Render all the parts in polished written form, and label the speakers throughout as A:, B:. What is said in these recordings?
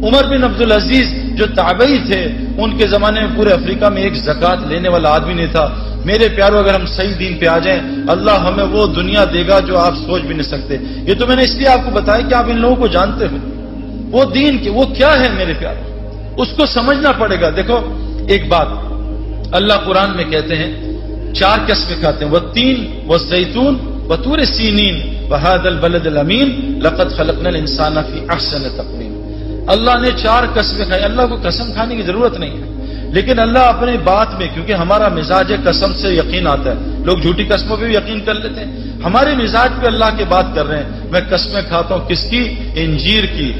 A: عمر بن عبدالعزیز جو تابعی تھے، ان کے زمانے میں پورے افریقہ میں ایک زکوٰۃ لینے والا آدمی نہیں تھا۔ میرے پیارو، اگر ہم صحیح دین پہ آ جائیں، اللہ ہمیں وہ دنیا دے گا جو آپ سوچ بھی نہیں سکتے۔ یہ تو میں نے اس لیے آپ کو بتایا کہ آپ ان لوگوں کو جانتے ہو، وہ دین کی وہ کیا ہے میرے پیارو، اس کو سمجھنا پڑے گا۔ دیکھو ایک بات اللہ قرآن میں کہتے ہیں، 4 قسمیں کھاتے ہیں، والتین والزیتون وطور سینین وہذا البلد الامین لقد خلقنا الانسان فی احسن تقویم۔ اللہ نے 4 قسمیں کھائی۔ اللہ کو قسم کھانے کی ضرورت نہیں ہے، لیکن اللہ اپنے بات میں، کیونکہ ہمارا مزاج ہے قسم سے یقین آتا ہے، لوگ جھوٹی قسموں پہ بھی یقین کر لیتے ہیں، ہمارے مزاج پہ اللہ کی بات کر رہے ہیں۔ میں قسمیں کھاتا ہوں کس کی؟ انجیر کی،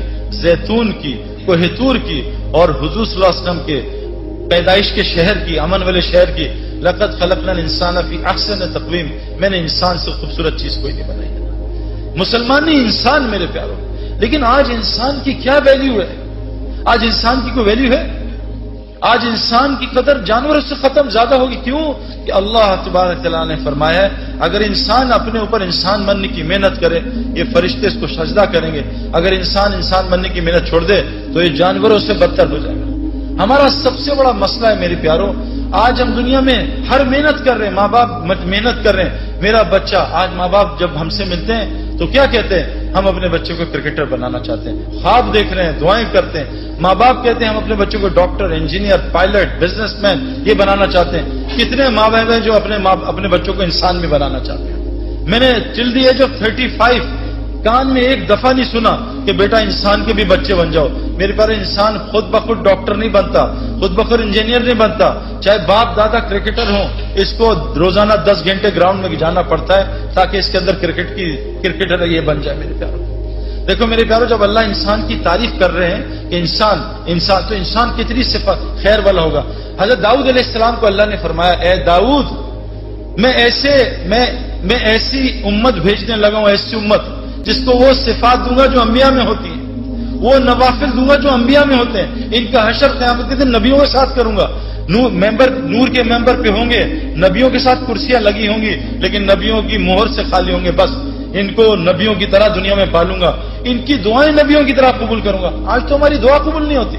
A: زیتون کی، کوہ طور کی، اور حضور صلی اللہ علیہ وسلم کے پیدائش کے شہر کی، امن والے شہر کی۔ لقد خلقنا الانسان فی احسن تقویم، میں نے انسان سے خوبصورت چیز کوئی نہیں بنائی ہے۔ مسلمان نہیں، انسان میرے پیارو۔ لیکن آج انسان کی کیا ویلیو ہے؟ آج انسان کی کوئی ویلیو ہے؟ آج انسان کی قدر جانوروں سے ختم زیادہ ہوگی۔ کیوں؟ کہ اللہ تبارک تعالیٰ نے فرمایا ہے اگر انسان اپنے اوپر انسان بننے کی محنت کرے، یہ فرشتے اس کو سجدہ کریں گے۔ اگر انسان بننے کی محنت چھوڑ دے تو یہ جانوروں سے بدتر ہو جائے گا۔ ہمارا سب سے بڑا مسئلہ ہے میرے پیارو، آج ہم دنیا میں ہر محنت کر رہے ہیں، ماں باپ محنت کر رہے ہیں۔ میرا بچہ، آج ماں باپ جب ہم سے ملتے ہیں تو کیا کہتے ہیں؟ ہم اپنے بچے کو کرکٹر بنانا چاہتے ہیں، خواب دیکھ رہے ہیں، دعائیں کرتے ہیں۔ ماں باپ کہتے ہیں ہم اپنے بچوں کو doctor, engineer, pilot, business man یہ بنانا چاہتے ہیں۔ کتنے ماں باپ ہیں جو اپنے بچوں کو انسان بھی بنانا چاہتے ہیں۔ میں نے ٹل دی ایج آف 35 کان میں ایک دفعہ نہیں سنا کہ بیٹا انسان کے بھی بچے بن جاؤ۔ میرے پاس انسان خود بخود ڈاکٹر نہیں بنتا، خود بخود انجینئر نہیں بنتا، چاہے باپ دادا کرکٹر ہوں، اس کو روزانہ 10 گھنٹے گراؤنڈ میں جانا پڑتا ہے تاکہ اس کے اندر کرکٹر یہ بن جائے میرے پیارو۔ دیکھو میرے پیارو، جب اللہ انسان کی تعریف کر رہے ہیں کہ انسان تو انسان کتنی صفت خیر والا ہوگا۔ حضرت داؤد علیہ السلام کو اللہ نے فرمایا، اے داؤد میں ایسی امت بھیجنے لگا ہوں، ایسی امت جس کو وہ صفات دوں گا جو انبیاء میں ہوتی ہیں، وہ نوافل دوں گا جو انبیاء میں ہوتے ہیں۔ ان کا حشر قیامت کے دن نبیوں کے ساتھ کروں گا۔ نور کے ممبر پہ ہوں گے، نبیوں کے ساتھ کرسیاں لگی ہوں گی، لیکن نبیوں کی مہر سے خالی ہوں گے۔ بس ان کو نبیوں کی طرح دنیا میں پالوں گا، ان کی دعائیں نبیوں کی طرح قبول کروں گا۔ آج تو ہماری دعا قبول نہیں ہوتی۔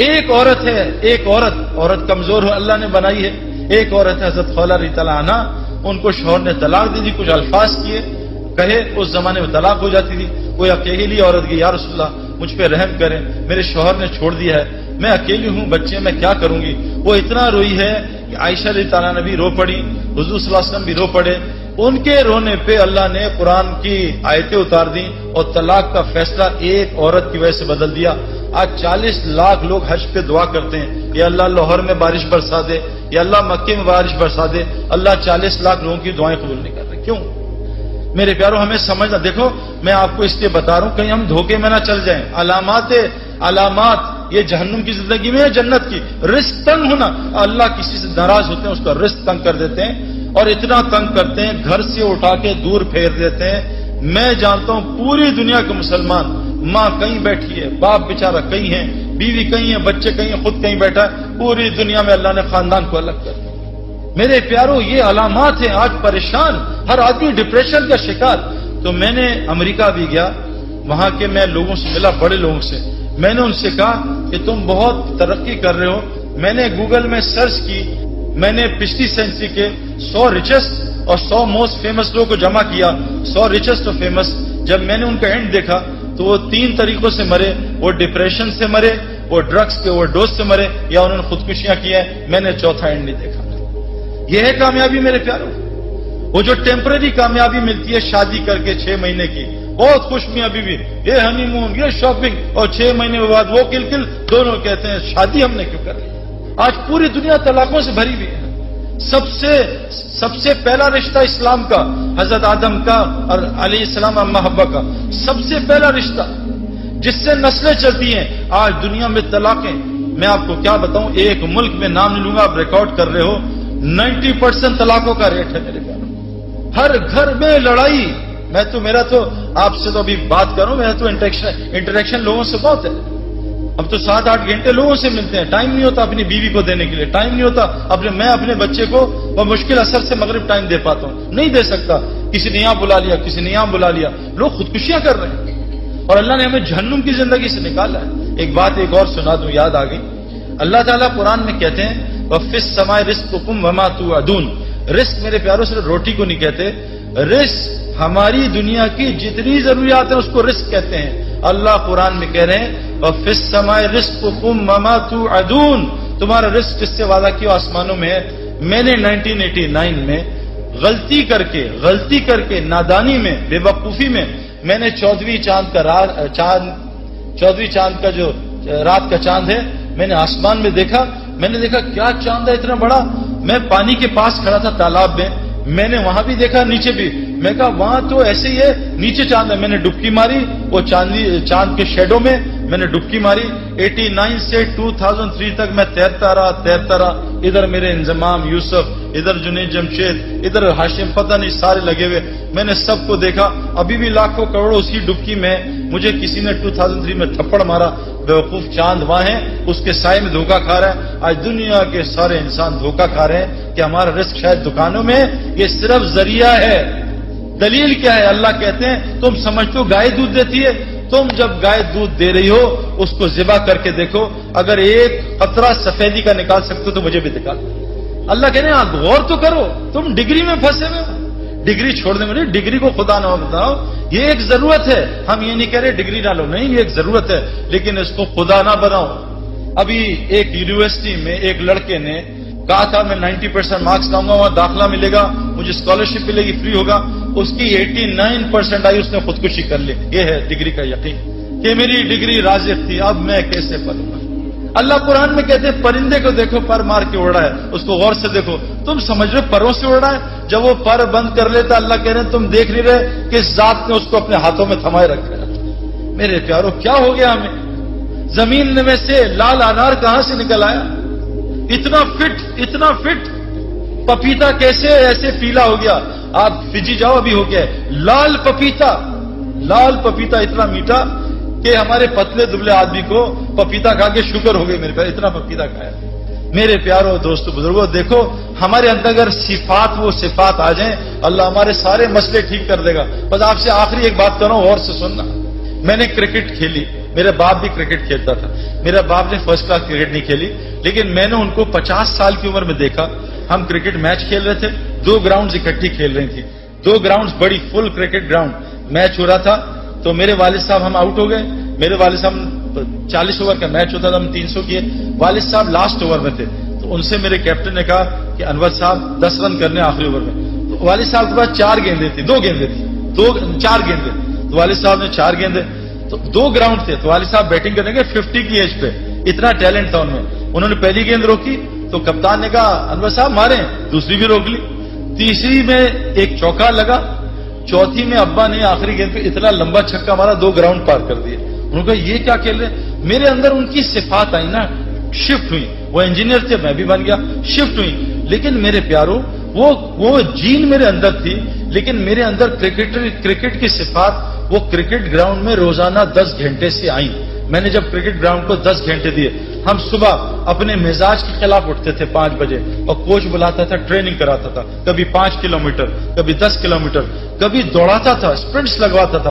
A: ایک عورت ہے، ایک عورت کمزور ہو اللہ نے بنائی ہے، ایک عورت ہے حضرت خولہ رضی اللہ عنہا، ان کو شوہر نے طلاق دی تھی، کچھ الفاظ کیے کہے، اس زمانے میں طلاق ہو جاتی تھی۔ کوئی اکیلی عورت کی، یا رسول اللہ مجھ پہ رحم کریں، میرے شوہر نے چھوڑ دیا ہے، میں اکیلی ہوں، بچے میں کیا کروں گی۔ وہ اتنا روئی ہے کہ عائشہ رضی اللہ عنہا بھی رو پڑی، حضور صلی اللہ علیہ وسلم بھی رو پڑے۔ ان کے رونے پہ اللہ نے قرآن کی آیتیں اتار دیں اور طلاق کا فیصلہ ایک عورت کی وجہ سے بدل دیا۔ آج 40 لاکھ لوگ حج پہ دعا کرتے ہیں، یا اللہ لاہور میں بارش برسا دے، یا اللہ مکے میں بارش برسا دے۔ اللہ 40 لاکھ لوگوں کی دعائیں قبول نہیں کر رہے۔ کیوں؟ میرے پیاروں ہمیں سمجھنا، دیکھو میں آپ کو اس لیے بتا رہا ہوں کہیں ہم دھوکے میں نہ چل جائیں۔ علامات یہ جہنم کی زندگی میں ہے، جنت کی۔ رزق تنگ ہونا، اللہ کسی سے ناراض ہوتے ہیں، اس کا رزق تنگ کر دیتے ہیں، اور اتنا تنگ کرتے ہیں گھر سے اٹھا کے دور پھیر دیتے ہیں۔ میں جانتا ہوں پوری دنیا کے مسلمان، ماں کہیں بیٹھی ہے، باپ بیچارہ کہیں ہے، بیوی کہیں ہے، بچے کہیں ہیں، خود کہیں بیٹھا ہے، پوری دنیا میں اللہ نے خاندان کو الگ کر دیا۔ میرے پیاروں یہ علامات ہیں، آج پریشان، ہر آدمی ڈپریشن کا شکار۔ تو میں نے امریکہ بھی گیا، وہاں کے میں لوگوں سے ملا، بڑے لوگوں سے، میں نے ان سے کہا کہ تم بہت ترقی کر رہے ہو۔ میں نے گوگل میں سرچ کی، میں نے پچھلی سینچری کے 100 ریچسٹ اور 100 موسٹ فیمس لوگوں کو جمع کیا، 100 ریچسٹ اور فیمس۔ جب میں نے ان کا اینڈ دیکھا تو وہ 3 طریقوں سے مرے، وہ ڈپریشن سے مرے، وہ ڈرگس کے اوور ڈوز سے مرے، یا انہوں نے خودکشیاں کی ہیں۔ میں نے چوتھا اینڈ نہیں دیکھا۔ یہ ہے کامیابی میرے پیاروں، وہ جو ٹیمپرری کامیابی ملتی ہے شادی کر کے 6 مہینے کی، بہت خوش میں ابھی بھی، یہ ہنی مون، یہ شاپنگ، اور 6 مہینے کے بعد وہ کل دونوں کہتے ہیں شادی ہم نے کیوں کر لی۔ آج پوری دنیا طلاقوں سے بھری ہوئی ہے۔ سب سے پہلا رشتہ اسلام کا حضرت آدم کا اور علیہ السلام اما حوا کا سب سے پہلا رشتہ جس سے نسلیں چلتی ہیں۔ آج دنیا میں طلاقیں، میں آپ کو کیا بتاؤں، ایک ملک میں نام نہیں لوں گا، آپ ریکارڈ کر رہے ہو، 90% طلاقوں کا ریٹ ہے میرے پیاروں۔ ہر گھر میں لڑائی۔ میرا تو آپ سے تو ابھی بات کروں، میرا تو انٹریکشن لوگوں سے بہت ہے۔ اب تو 7-8 گھنٹے لوگوں سے ملتے ہیں، ٹائم نہیں ہوتا اپنی بیوی کو دینے کے لیے، ٹائم نہیں ہوتا میں اپنے بچے کو مشکل اثر سے مغرب ٹائم دے پاتا ہوں، نہیں دے سکتا، کسی نے یہاں بلا لیا، کسی نے یہاں بلا لیا، لوگ خودکشیاں کر رہے ہیں۔ اور اللہ نے ہمیں جہنم کی زندگی سے نکالا ہے. ایک بات ایک اور سنا دوں، یاد آ گئی. اللہ تعالیٰ قرآن میں کہتے ہیں وَفِي السَّمَاءِ رِزْقُكُمْ وَمَا تُوعَدُونَ. رزق میرے پیاروں صرف روٹی کو نہیں کہتے، رزق ہماری دنیا کی جتنی ضروریات ہیں اس کو رزق کہتے ہیں. اللہ قرآن میں کہہ رہے ہیں وَفِي السَّمَاءِ رِزْقُكُمْ وَمَا تُوعَدُونَ. تمہارا رزق جس سے وعدہ کیا آسمانوں میں ہے. میں نے 1989 میں غلطی کر کے نادانی میں، بے وقوفی میں نے 14ویں چاند کا جو رات کا چاند ہے میں نے آسمان میں دیکھا. میں نے دیکھا کیا چاند ہے اتنا بڑا. میں پانی کے پاس کھڑا تھا تالاب میں نے وہاں بھی دیکھا نیچے بھی. میں کہا وہاں تو ایسے ہی ہے، نیچے چاند ہے. میں نے ڈبکی ماری وہ چاند کے شیڈو میں نے ڈبکی ماری. 89 سے 2003 تک میں تیرتا رہا. ادھر میرے انضمام یوسف، ادھر جنید جمشید، ادھر ہاشم، پتہ نہیں سارے لگے ہوئے. میں نے سب کو دیکھا. ابھی بھی لاکھوں کروڑوں اسی ڈبکی میں مجھے کسی نے 2003 میں تھپڑ مارا. بیوقوف چاند وہاں ہے، اس کے سائے میں دھوکہ کھا رہا ہے. آج دنیا کے سارے انسان دھوکہ کھا رہے ہیں کہ ہمارا رزق شاید دکانوں میں. یہ صرف ذریعہ ہے. دلیل کیا ہے؟ اللہ کہتے ہیں تم سمجھتے ہو گائے دودھ دیتی ہے. تم جب گائے دودھ دے رہی ہو اس کو ذبح کر کے دیکھو، اگر ایک قطرہ سفیدی کا نکال سکتے ہو تو مجھے بھی دکھا. اللہ کہتے ہیں غور تو کرو. تم ڈگری میں پھنسے ہوئے ہو. ڈگری چھوڑنے میں نہیں، ڈگری کو خدا نہ بتاؤ. یہ ایک ضرورت ہے. ہم یہ نہیں کہہ رہے ڈگری ڈالو، نہیں، یہ ایک ضرورت ہے، لیکن اس کو خدا نہ بناؤ. ابھی ایک یونیورسٹی میں ایک لڑکے نے کہا تھا میں 90% مارکس لاؤں گا، وہاں داخلہ ملے گا، مجھے اسکالرشپ ملے گی، فری ہوگا. اس کی 89% آئی، اس نے خودکشی کر لی. یہ ہے ڈگری کا یقین کہ میری ڈگری رازق تھی، اب میں کیسے پڑھوں گا. اللہ قرآن میں کہتے ہیں پرندے کو دیکھو پر مار کے اڑ رہا ہے، اس کو غور سے دیکھو. تم سمجھ رہے پروں سے اڑ رہا ہے؟ جب وہ پر بند کر لیتا اللہ کہہ رہے ہیں تم دیکھ نہیں رہے کس ذات نے اس کو اپنے ہاتھوں میں تھمائے رکھا ہے. میرے پیارو کیا ہو گیا ہمیں؟ زمین میں سے لال انار کہاں سے نکل آیا؟ اتنا فٹ پپیتا کیسے ایسے پیلا ہو گیا؟ آپ فجی جاؤ ابھی ہو گیا ہے لال پپیتا اتنا میٹھا کہ ہمارے پتلے دبلے آدمی کو پپیتا کھا کے شوگر ہو گئی. میرے پیار اتنا پپیتا کھایا. میرے پیاروں دوستو بزرگوں دیکھو ہمارے اندر اگر وہ صفات آ جائیں اللہ ہمارے سارے مسئلے ٹھیک کر دے گا. بس آپ سے آخری ایک بات کروں غور سے سننا. میں نے کرکٹ کھیلی، میرا باپ بھی کرکٹ کھیلتا تھا. میرا باپ نے فرسٹ کلاس کرکٹ نہیں کھیلی، لیکن میں نے ان کو 50 سال کی عمر میں دیکھا. ہم کرکٹ میچ کھیل رہے تھے، 2 گراؤنڈز اکٹھی کھیل رہی تھی. 2 گراؤنڈز بڑی فل کرکٹ گراؤنڈ. میچ ہو رہا تھا تو میرے والد صاحب ہم آؤٹ ہو گئے. میرے والد صاحب 40 اوور کا میچ ہوتا تھا، ہم 300 کیے. والد صاحب لاسٹ اوور میں تھے تو ان سے میرے کیپٹن نے کہا کہ انور صاحب 10 رن کرنے آخری اوور میں. تو والد صاحب کے پاس 4 گیندیں تھی، 4 گیندیں. تو والد صاحب نے 4 گیندیں، تو 2 گراؤنڈ تھے. تو والد صاحب بیٹنگ کرنے کے 50 کی ایج پہ، اتنا ٹیلنٹ تھا ان میں. انہوں نے پہلی گیند روکی تو کپتان نے کہا انور صاحب ماریں، دوسری بھی روک لی. تیسری میں ایک چوکا لگا، چوتھی میں ابا نے آخری گیند پہ اتنا لمبا چھکا مارا 2 گراؤنڈ پار کر دیے. انہوں نے کہا یہ کیا کھیل رہے؟ میرے اندر ان کی صفات آئی نا، شفٹ ہوئی. وہ انجینئر تھے، میں بھی بن گیا، شفٹ ہوئی. لیکن میرے پیاروں وہ جین میرے اندر تھی، لیکن میرے اندر کرکٹ کی صفات وہ کرکٹ گراؤنڈ میں روزانہ 10 گھنٹے سے آئیں. میں نے جب کرکٹ گراؤنڈ کو 10 گھنٹے دیے، ہم صبح اپنے مزاج کے خلاف اٹھتے تھے 5 بجے اور کوچ بلاتا تھا، ٹریننگ کراتا تھا. کبھی 5 کلومیٹر، کبھی 10 کلومیٹر، کبھی دوڑاتا تھا، اسپرنٹس لگواتا تھا.